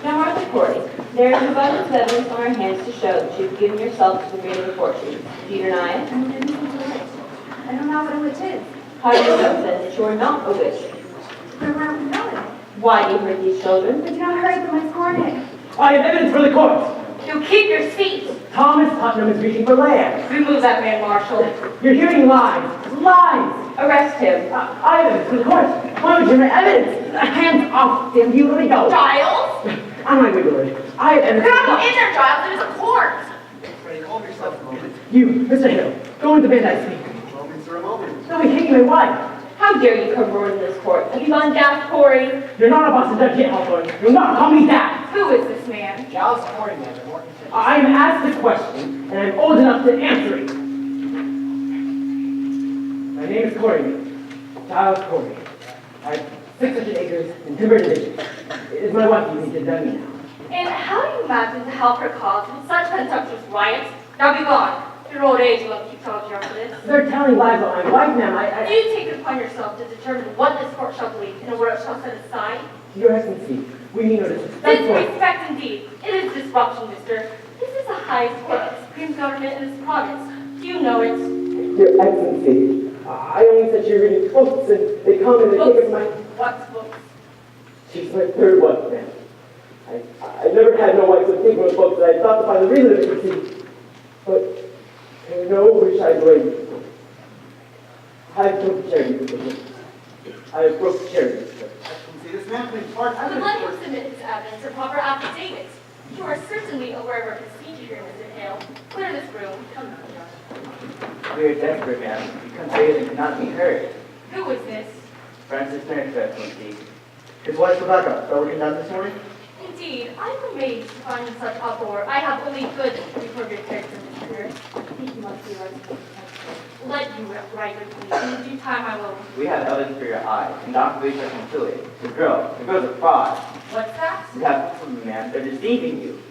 Now, Martha Corey, there is abundant evidence on our hands to show that you've given yourself to the great of fortune. Do you deny it? I don't know what a witch is. How do you know then that you are not a witch? Where would I know it? Why do you hurt these children? I do not hurt them, I scorn it. I have evidence for the court. You keep your seat. Thomas Putnam is reaching for land. Remove that man, Marshal. You're hearing lies. Lies! Arrest him. I have evidence for the court. Why would you have evidence? Hands off, damn you, let me go. Giles? I'm not good lord. I have evidence. You're not in there, Giles. It is a court. Freddie, calm yourself a moment. You, Mr. Hill, go into bed, I speak. Moments are a moment. No, we hate my wife. How dare you come roaring in this court? Have you gone daft, Corey? You're not a Boston judge yet, Hawthorne. You'll not call me that. Who is this man? Giles Corey, man, the Morton Church. I'm asked a question, and I'm old enough to answer it. My name is Corey. Giles Corey. I have 600 acres in Timber Division. It is my wife you need to tell me now. And how do you imagine to help her cause in such contemptuous riots? Now be gone. Your old age won't keep telling you for this. They're telling lies about my wife, ma'am. Do you take it upon yourself to determine what this court shall believe and what it shall set aside? Your Excellency, we mean no disrespect. Disrespect indeed. It is disruption, mister. This is the highest court of supreme government in this province. Do you know it? Your Excellency, I only said you're reading books and they come and they take up my... What books? She's my third wife, ma'am. I never had no wife so think of books that I thought to find the reason of it, you see. But in no wish I blame you. I have broke charity. I have broke charity. Excellency, this man claims hard I would let him evidence. submit his evidence or proper affidavit. You are certainly aware of our procedure here, Mr. Hale. Clear this room. Come on. We are desperate, ma'am. You come say and cannot be heard. Who is this? Francis Nurse, Excellency. His wife Rebecca, are working down this morning? Indeed, I am amazed to find in such uproar. I have only good report your character, Mr. Nurse. I think you must be right. Let you write with me. In due time I will. We have evidence for your eyes, and Dr. Baker can kill it. The girl's a fraud. What's that? You have proof of ma'am. They're deceiving you.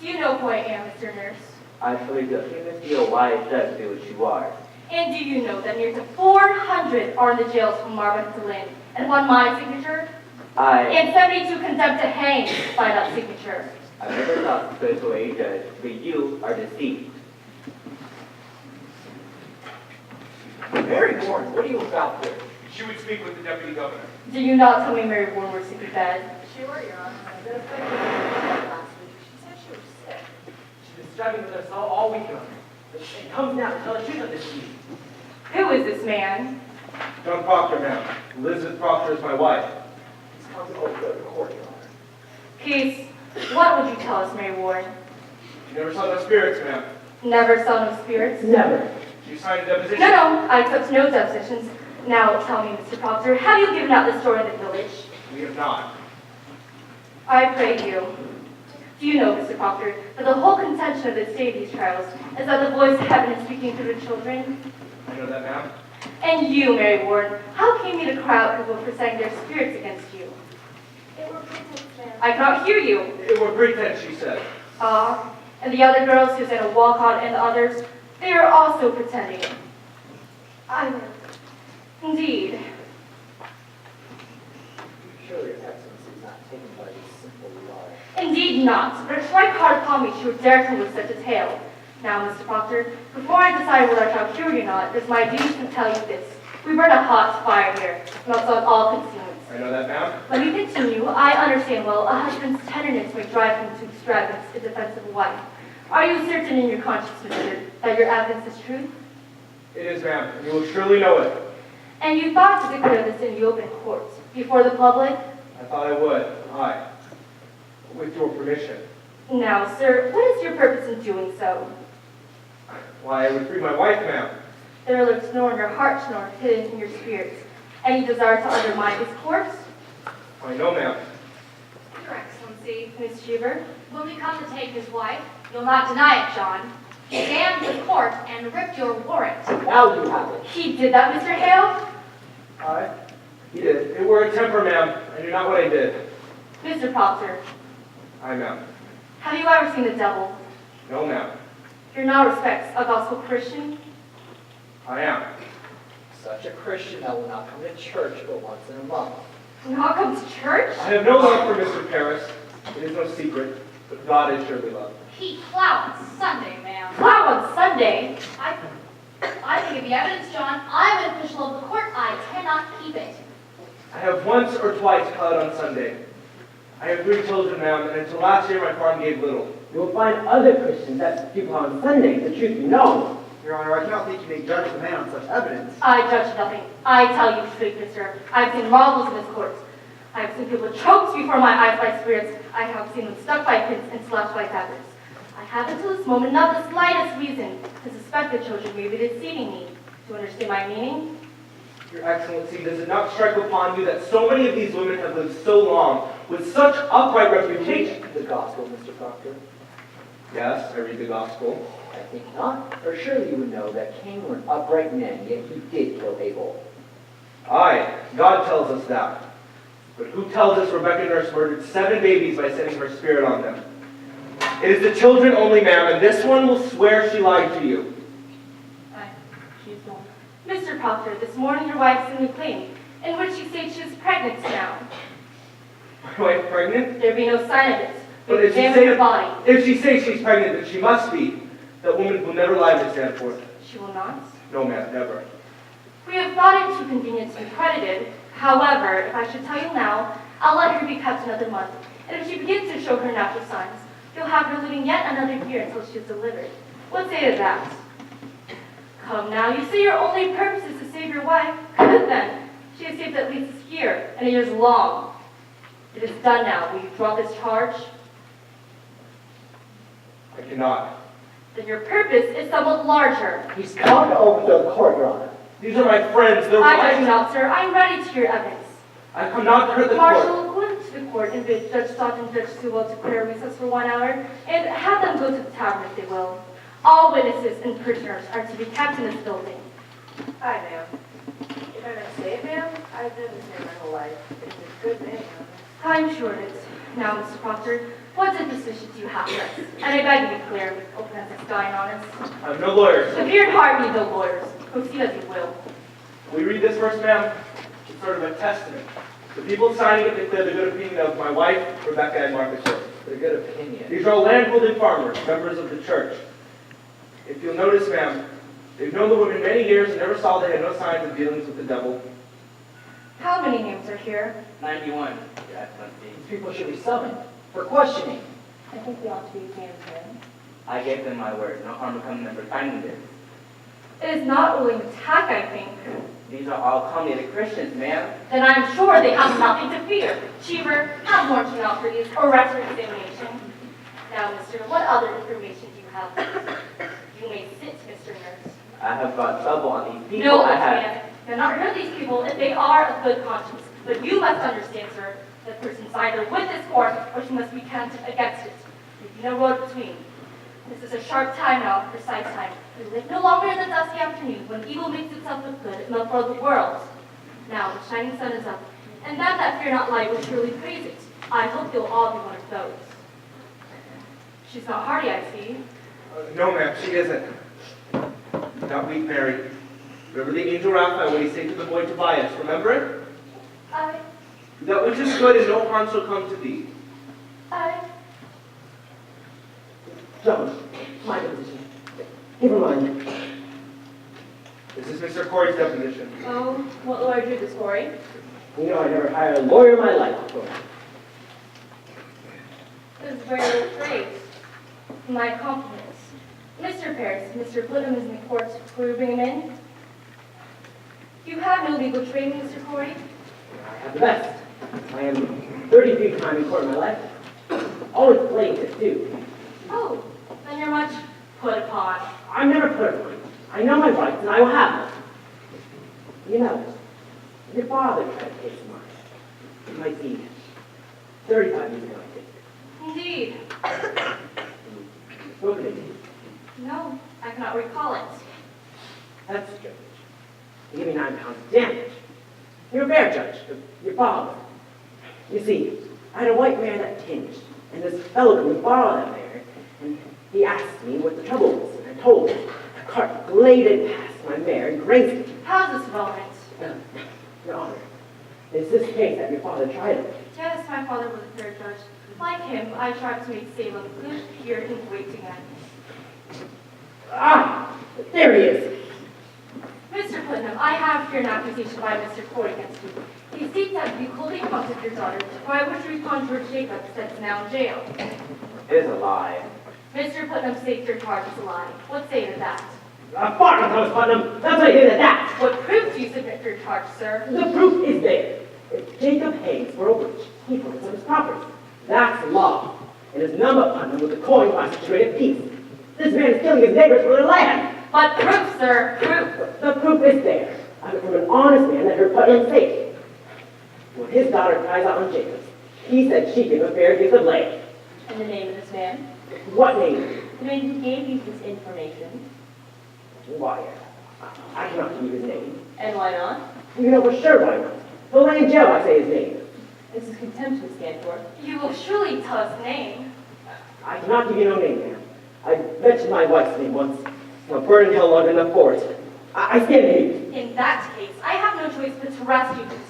Do you know who I am, Mr. Nurse? I fully do. You must be a wise judge to be what you are. And do you know that near to 400 are in the jails from Marvin to Lynn, and upon my signature? And 72 condemned to hang by that signature. I never thought to put it away, judge, but you are deceived. Mary Warren, what are you about here? She would speak with the deputy governor. Do you not tell me Mary Warren was sick in bed? Sure, Your Honor. I did a quick last week. She said she was sick. She's been striving with us all week long. It comes now to tell the truth on this issue. Who is this man? John Proctor, ma'am. Elizabeth Proctor is my wife. He's come to open the court, Your Honor. Keith, what would you tell us, Mary Warren? She never saw no spirits, ma'am. Never saw no spirits? Never. She signed a deposition. No, I accept no depositions. Now tell me, Mr. Proctor, have you given out this story in the village? We have not. I pray you. Do you know, Mr. Proctor, that the whole contention of the state of these trials is that the voice of heaven is speaking through the children? I know that, ma'am. And you, Mary Warren, how came you to cry out people for saying their spirits against you? They were pretense, ma'am. I cannot hear you. It were pretense, she said. And the other girls, Susanna Walcott and the others, they are also pretending. I know. Indeed. Surely Your Excellency is not taken by these simple lies. Indeed not. But strike hard upon me she would dare come with such a tale. Now, Mr. Proctor, before I decide whether I shall cure you or not, it is my duty to tell you this. We burn a hot fire here, and also on all concealments. I know that, ma'am. Let me continue. I understand well a husband's tenderness may drive him to extravagance in defense of a wife. Are you certain in your conscience, Mr., that your evidence is true? It is, ma'am, and you will surely know it. And you thought to declare this in the open court, before the public? I thought I would. Aye. With your permission. Now, sir, what is your purpose in doing so? Why, I would free my wife, ma'am. There lurks nor in your heart nor hidden in your spirits any desire to undermine this court? I know, ma'am. Your Excellency, Miss Cheever? when we come to take his wife, you'll not deny it, John. He damned the court and ripped your warrant. Now you have it. He did that, Mr. Hale? Aye. He did. It were a temper, ma'am. I knew not what I did. Mr. Proctor, Aye, ma'am. have you ever seen the devil? No, ma'am. You're in all respects a gospel Christian? I am. Such a Christian that will not come to church but once in a month. Not come to church? I have no love for Mr. Paris. It is no secret, but God is surely love. He plowed Sunday, ma'am. Plow on Sunday? I can give you evidence, John. I'm an official of the court. I cannot keep it. I have once or twice plowed on Sunday. I have 3 children, ma'am, and until last year my farm gave little. You will find other Christians that do plow on Sundays, the truth be known. Your Honor, I cannot think you may judge the man on such evidence. I judge nothing. I tell you truth, mister. I've seen marvels in this court. I have seen people choked before my eyes by spirits. I have seen them stuck by pins and slashed by daggers. I have until this moment not the slightest reason to suspect the children may be deceiving me. Do you understand my meaning? Your Excellency, does it not strike upon you that so many of these women have lived so long with such upright reputation? The gospel, Mr. Proctor. Yes, I read the gospel. I think not, for surely you would know that Cain were an upright man, yet he did kill Abel. Aye, God tells us that. But who tells us Rebecca Nurse murdered 7 babies by sending her spirit on them? It is the children only, ma'am, and this one will swear she lied to you. She's gone. Mr. Proctor, this morning your wife sent me a claim in which she said she was pregnant now. My wife pregnant? There be no sign of it. But We if she examined say her body. if she says she's pregnant, then she must be. That woman will never lie to stand forth. She will not. No, ma'am, never. We have thought it too convenient to be credited. However, if I should tell you now, I'll let her be kept another month. And if she begins to show her natural signs, you'll have her living yet another year until she is delivered. What say to that? Come now, you say your only purpose is to save your wife. Good then. She has saved at least this year, and a year's long. It is done now. Will you drop this charge? I cannot. Then your purpose is somewhat larger. He's come to overthrow the court, Your Honor. These are my friends. They're I judge right. not, sir. I am ready to hear evidence. I come not to hurt the Marshal, court. go into the court and bid Judge Stott and Judge Sewell to clear recess for 1 hour, and have them go to the tavern if they will. All witnesses and prisoners are to be kept in this building. Hi, ma'am. If I may say it, ma'am, I've been this here my whole life. It's a good thing, I'm sure it is. Now, Mr. Proctor, what disposition do you have for us? And I beg to be clear, with openness and sky and honest. I'm no lawyer. The beard heart need no lawyers. Proceed as you will. We read this verse, ma'am. It's sort of a testament. The people signing it declare the good opinion of my wife, Rebecca, and Martha Short. The good opinion. These are all landholding farmers, members of the church. If you'll notice, ma'am, they've known the women many years and never saw they had no signs of dealings with the devil. How many names are here? 91, Your Excellency. These people should be summoned for questioning. I think we ought to be examined here. I gave them my word. No harm will come to them for finding this. It is not only an attack, I think. These are all culminated Christians, ma'am. Then I'm sure they have nothing to fear. Cheever, have more to out for these arrest or examination. Now, mister, what other information do you have? You may sit, Mr. Nurse. I have brought trouble on these people. No, I Miss have. Man, you'll not hurt these people if they are of good conscience. But you must understand, sir, that person's either with this court or she must be counted against it. There be no road between. This is a sharp time now, precise time. We live no longer in the dusty afternoon when evil makes itself look good and for the world. Now the shining sun is up, and that fear not light will surely praise it. I hope you'll all be one of those. She's not hardy, I see. No, ma'am, she isn't. Do not weep, Mary. Remember the angel Raphael when he said to the boy Tobias, remember it? That which is good and no harm shall come to thee. John, my position. Never mind. This is Mr. Corey's deposition. Oh, what lawyer drew this, Corey? You know I never hired a lawyer in my life before. This is very little praise. My compliments. Mr. Paris, Mr. Bloodham is in the court. Will you bring him in? You have no legal training, Mr. Corey? I have the best. I am 33 times in court in my life. Always plaintiff, too. Oh, then you're much put upon. I'm never put upon. I know my rights, and I will have them. You know, your father tried to take mine. It might be 35 years ago, I think. Indeed. Spoken it to you. No, I cannot recall it. That's strange. You give me 9 pounds of damage. You're a fair judge, your father. You see, I had a white mare that tinged, and this fellow could borrow that mare, and he asked me what the trouble was, and I told him. The cart gladed past, and I mare and grazed it. How's this relevant? Your Honor, is this case that your father tried it? Yes, my father was a third judge. Like him, I tried to make Salem good, pure, and great again. Ah, there he is. Mr. Putnam, I have here an accusation by Mr. Ford against you. He states that you coldly abducted your daughter, by which we found George Jacobs, that's now in jail. It is a lie. Mr. Putnam states your charge is a lie. What say you to that? Far from Thomas Putnam, that's what I did at that. What proof do you submit for your charge, sir? The proof is there. If Jacob hangs for a witch, he puts on his property. That's law. It is none but Putnam with the coin by such great a peace. This man is killing his neighbors for their land. But proof, sir, proof. The proof is there. I heard from an honest man that heard Putnam say, when his daughter cries out on Jacob, he said she gave a fair gift of land. And the name of this man? What name? The man who gave you this information. Why, I cannot give you his name. And why not? You know for sure why not. The land jail, I say his name. This is contemptuous, Gantor. You will surely tell us the name. I cannot give you no name, ma'am. I mentioned my wife's name once. No burden held long enough for it. I stand mute. In that case, I have no choice but to rescue you.